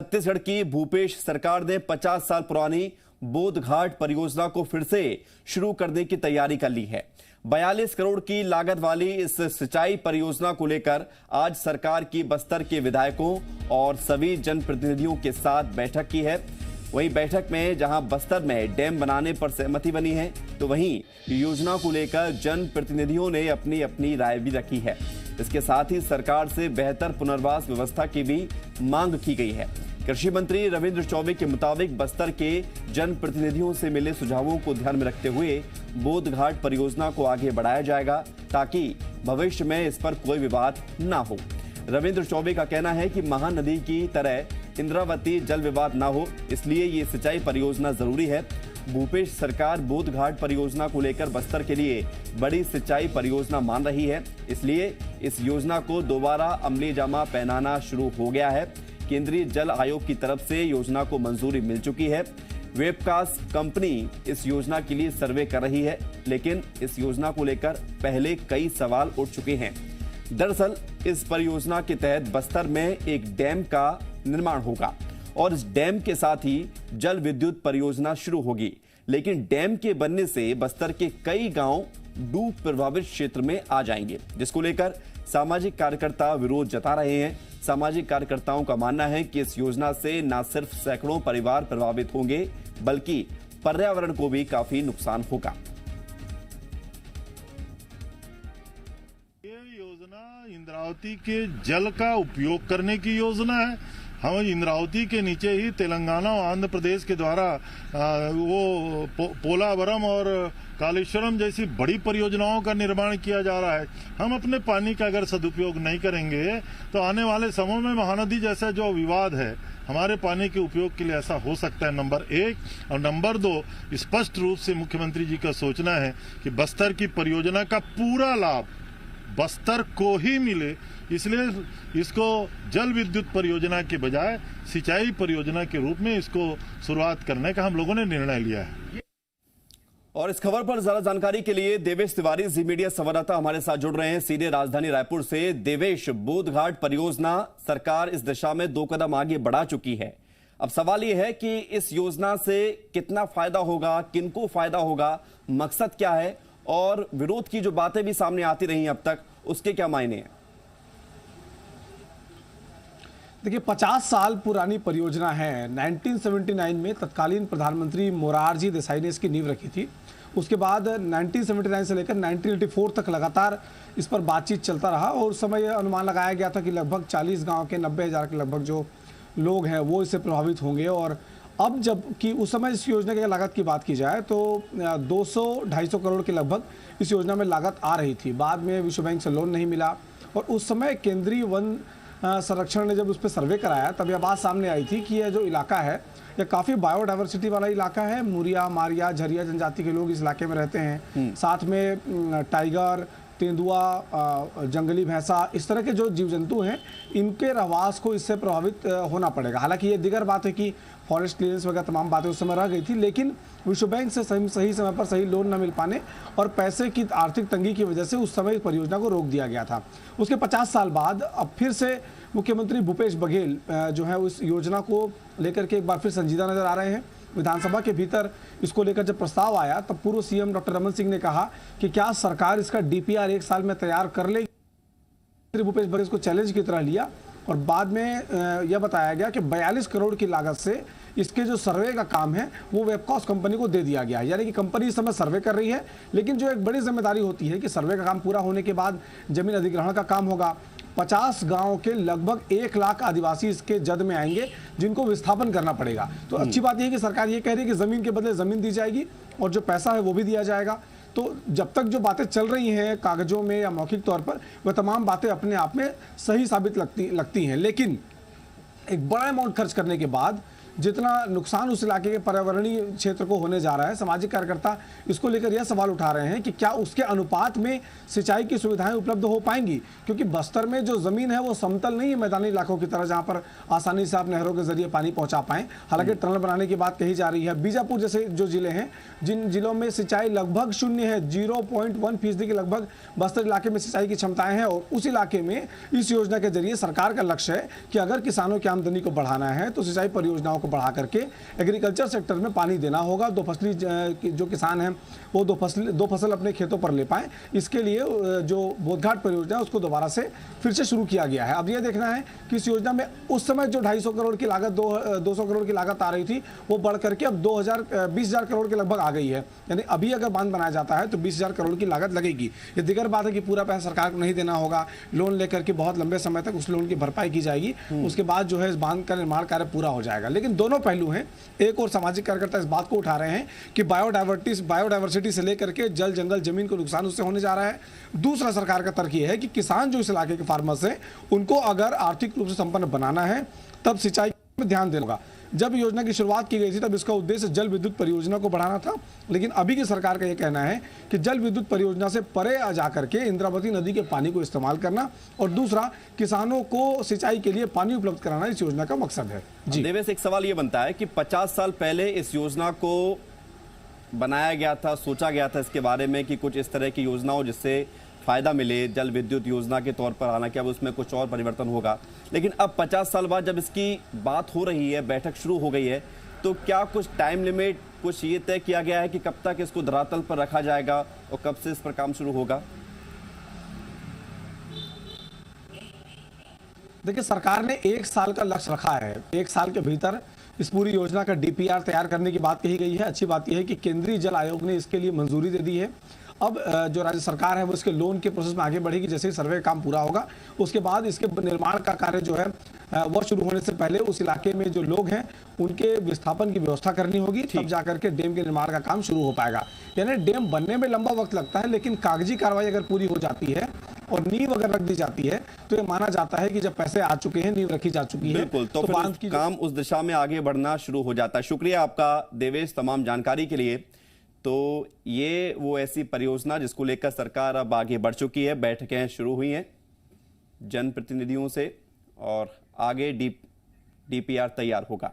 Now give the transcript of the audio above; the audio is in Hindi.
छत्तीसगढ़ की भूपेश सरकार ने 50 साल पुरानी बोध घाट परियोजना को फिर से शुरू करने की तैयारी कर ली है। 42 करोड़ की लागत वाली इस सिंचाई परियोजना को लेकर आज सरकार की बस्तर के विधायकों और सभी जनप्रतिनिधियों के साथ बैठक की है। वहीं बैठक में जहां बस्तर में डैम बनाने पर सहमति बनी है, तो वहीं योजना को लेकर जनप्रतिनिधियों ने अपनी अपनी राय भी रखी है। इसके साथ ही सरकार से बेहतर पुनर्वास व्यवस्था की भी मांग की गई है। कृषि मंत्री रविंद्र चौबे के मुताबिक बस्तर के जनप्रतिनिधियों से मिले सुझावों को ध्यान में रखते हुए बोध घाट परियोजना को आगे बढ़ाया जाएगा, ताकि भविष्य में इस पर कोई विवाद न हो। रविंद्र चौबे का कहना है कि महानदी की तरह इंद्रावती जल विवाद न हो, इसलिए ये सिंचाई परियोजना जरूरी है। भूपेश सरकार बोध घाट परियोजना को लेकर बस्तर के लिए बड़ी सिंचाई परियोजना मान रही है, इसलिए इस योजना को दोबारा अमलीजामा पहनाना शुरू हो गया है। केंद्रीय जल आयोग की तरफ से योजना को मंजूरी मिल चुकी है। वेबकास्ट कंपनी इस योजना के लिए सर्वे कर रही है, लेकिन इस योजना को लेकर पहले कई सवाल उठ चुके हैं। दरअसल इस परियोजना के तहत बस्तर में एक डैम का निर्माण होगा और इस डैम के साथ ही जल विद्युत परियोजना शुरू होगी, लेकिन डैम के बनने से बस्तर के कई गांव डूब प्रभावित क्षेत्र में आ जाएंगे, जिसको लेकर सामाजिक कार्यकर्ता विरोध जता रहे हैं। सामाजिक कार्यकर्ताओं का मानना है कि इस योजना से न सिर्फ सैकड़ों परिवार प्रभावित होंगे, बल्कि पर्यावरण को भी काफी नुकसान होगा। ये योजना इंद्रावती के जल का उपयोग करने की योजना है। हम इंद्रावती के नीचे ही तेलंगाना और आंध्र प्रदेश के द्वारा पोलावरम और कालेश्वरम जैसी बड़ी परियोजनाओं का निर्माण किया जा रहा है। हम अपने पानी का अगर सदुपयोग नहीं करेंगे तो आने वाले समय में महानदी जैसा जो विवाद है, हमारे पानी के उपयोग के लिए ऐसा हो सकता है, नंबर 1। और नंबर 2, स्पष्ट रूप से मुख्यमंत्री जी का सोचना है कि बस्तर की परियोजना का पूरा लाभ बस्तर को ही मिले, इसलिए इसको जल विद्युत परियोजना के बजाय सिंचाई परियोजना के रूप में इसको शुरुआत करने का हम लोगों ने निर्णय लिया है। और इस खबर पर ज्यादा जानकारी के लिए देवेश तिवारी जी मीडिया संवाददाता हमारे साथ जुड़ रहे हैं सीधे राजधानी रायपुर से। देवेश, बोध घाट परियोजना सरकार इस दिशा में 2 कदम आगे बढ़ा चुकी है। अब सवाल यह है कि इस योजना से कितना फायदा होगा, किनको फायदा होगा, मकसद क्या है, और विरोध की जो बातें भी सामने आती रही अब तक, उसके क्या मायने हैं? देखिए, 50 साल पुरानी परियोजना है। 1979 में तत्कालीन प्रधानमंत्री मोरारजी देसाई ने इसकी नींव रखी थी। उसके बाद 1979 से लेकर 1984 तक लगातार इस पर बातचीत चलता रहा और उस समय अनुमान लगाया गया था कि लगभग 40 गांव के 90,000 के लगभग जो लोग हैं वो इससे प्रभावित होंगे। और अब जबकि उस समय इस योजना की लागत की बात की जाए तो 200-250 करोड़ के लगभग इस योजना में लागत आ रही थी। बाद में विश्व बैंक से लोन नहीं मिला और उस समय केंद्रीय वन संरक्षण ने जब उस पर सर्वे कराया तब यह बात सामने आई थी कि यह जो इलाका है यह काफ़ी बायोडाइवर्सिटी वाला इलाका है। मुरिया, मारिया, झरिया जनजाति के लोग इस इलाके में रहते हैं। साथ में टाइगर, तेंदुआ, जंगली भैंसा, इस तरह के जो जीव जंतु हैं, इनके रहवास को इससे प्रभावित होना पड़ेगा। हालांकि ये दिगर बात है कि फॉरेस्ट क्लियरेंस वगैरह तमाम बातें उस समय रह गई थी, लेकिन विश्व बैंक से सही समय पर सही लोन न मिल पाने और पैसे की आर्थिक तंगी की वजह से उस समय इस परियोजना को रोक दिया गया था। उसके 50 साल बाद अब फिर से मुख्यमंत्री भूपेश बघेल जो है उस योजना को लेकर के एक बार फिर संजीदा नजर आ रहे हैं। विधानसभा के भीतर इसको लेकर जब प्रस्ताव आया तब पूर्व सीएम डॉक्टर रमन सिंह ने कहा कि क्या सरकार इसका डीपीआर 1 साल में तैयार कर लेगी। भूपेश बघेल इसको चैलेंज की तरह लिया और बाद में यह बताया गया कि 42 करोड़ की लागत से इसके जो सर्वे का काम है वो वेबकास्ट कंपनी को दे दिया गया है। यानी कि कंपनी इस समय सर्वे कर रही है, लेकिन जो एक बड़ी जिम्मेदारी होती है कि सर्वे का काम पूरा होने के बाद जमीन अधिग्रहण का काम होगा। 50 गांव के लगभग 1 लाख आदिवासी इसके जद में आएंगे जिनको विस्थापन करना पड़ेगा। तो अच्छी बात यह है कि सरकार ये कह रही है कि जमीन के बदले जमीन दी जाएगी और जो पैसा है वो भी दिया जाएगा। तो जब तक जो बातें चल रही हैं कागजों में या मौखिक तौर पर, वह तमाम बातें अपने आप में सही साबित लगती हैं, लेकिन एक बड़ा अमाउंट खर्च करने के बाद जितना नुकसान उस इलाके के पर्यावरणीय क्षेत्र को होने जा रहा है, सामाजिक कार्यकर्ता इसको लेकर यह सवाल उठा रहे हैं कि क्या उसके अनुपात में सिंचाई की सुविधाएं उपलब्ध हो पाएंगी, क्योंकि बस्तर में जो जमीन है वो समतल नहीं है मैदानी इलाकों की तरह, जहां पर आसानी से आप नहरों के जरिए पानी पहुंचा पाएं। हालांकि टनल बनाने की बात कही जा रही है। बीजापुर जैसे जो जिले हैं, जिन जिलों में सिंचाई लगभग शून्य है, 0.1% के लगभग बस्तर इलाके में सिंचाई की क्षमताएं हैं, और उस इलाके में इस योजना के जरिए सरकार का लक्ष्य है कि अगर किसानों की आमदनी को बढ़ाना है तो सिंचाई परियोजनाओं को बढ़ा करके एग्रीकल्चर सेक्टर में पानी देना होगा। दो फसली जो किसान हैं वो दो फसल अपने खेतों पर ले पाए, इसके लिए जो बोधघाट परियोजना है उसको दोबारा से फिर से शुरू किया गया है। अब यह देखना है कि इस योजना में उस समय जो 250 करोड़ की लागत 200 करोड़ की लागत आ रही थी वो बढ़ करके अब 20,000 करोड़ के लगभग आ गई है। यानी अभी अगर बांध बनाया जाता है तो 20,000 करोड़ की लागत लगेगी। ये दिगर बात है कि पूरा पैसा सरकार को नहीं देना होगा, लोन लेकर के बहुत लंबे समय तक उस लोन की भरपाई की जाएगी, उसके बाद जो है इस बांध का निर्माण कार्य पूरा हो जाएगा। लेकिन दोनों पहलू हैं। एक और सामाजिक कार्यकर्ता इस बात को उठा रहे हैं कि बायोडायवर्सिटी से लेकर के जल जंगल जमीन को नुकसान उससे होने जा रहा है। दूसरा सरकार का तर्क यह है कि किसान जो इस इलाके के फार्मर्स हैं उनको अगर आर्थिक रूप से संपन्न बनाना है तब सिंचाई में ध्यान देना होगा। जब योजना की शुरुआत की गई थी तब इसका उद्देश्य जल विद्युत परियोजना को बढ़ाना था, लेकिन अभी की सरकार का यह कहना है कि जल विद्युत परियोजना से परे आ जाकर के इंद्रावती नदी के पानी को इस्तेमाल करना, और दूसरा किसानों को सिंचाई के लिए पानी उपलब्ध कराना इस योजना का मकसद है। जी देवेश, एक सवाल ये बनता है कि 50 साल पहले इस योजना को बनाया गया था, सोचा गया था इसके बारे में कि कुछ इस तरह की योजना हो जिससे फायदा मिले जल विद्युत योजना के तौर पर, हालांकि अब उसमें कुछ और परिवर्तन होगा। लेकिन अब 50 साल बाद जब इसकी बात हो रही है, बैठक शुरू हो गई है, तो क्या कुछ टाइम लिमिट, कुछ ये तय किया गया है कि कब तक इसको धरातल पर रखा जाएगा और कब से इस पर काम शुरू होगा? देखिए, सरकार ने 1 साल का लक्ष्य रखा है। 1 साल के भीतर इस पूरी योजना का डीपीआर तैयार करने की बात कही गई है। अच्छी बात यह है कि केंद्रीय जल आयोग ने इसके लिए मंजूरी दे दी है। अब जो राज्य सरकार है वो इसके लोन के प्रोसेस में आगे बढ़ेगी। जैसे ही सर्वे काम पूरा होगा उसके बाद इसके निर्माण का कार्य जो है वह शुरू होने से पहले उस इलाके में जो लोग हैं उनके विस्थापन की व्यवस्था करनी होगी, तब जाकर के डैम के निर्माण का काम शुरू हो पाएगा। यानी डैम बनने में लंबा वक्त लगता है, लेकिन कागजी कार्रवाई अगर पूरी हो जाती है और नींव अगर रख दी जाती है तो ये माना जाता है कि जब पैसे आ चुके हैं, नींव रखी जा चुकी है, बिल्कुल, तो बांध की काम उस दिशा में आगे बढ़ना शुरू हो जाता है। शुक्रिया आपका देवेश तमाम जानकारी के लिए। तो ये वो ऐसी परियोजना जिसको लेकर सरकार अब आगे बढ़ चुकी है, बैठकें शुरू हुई हैं जनप्रतिनिधियों से और आगे डीपीआर तैयार होगा।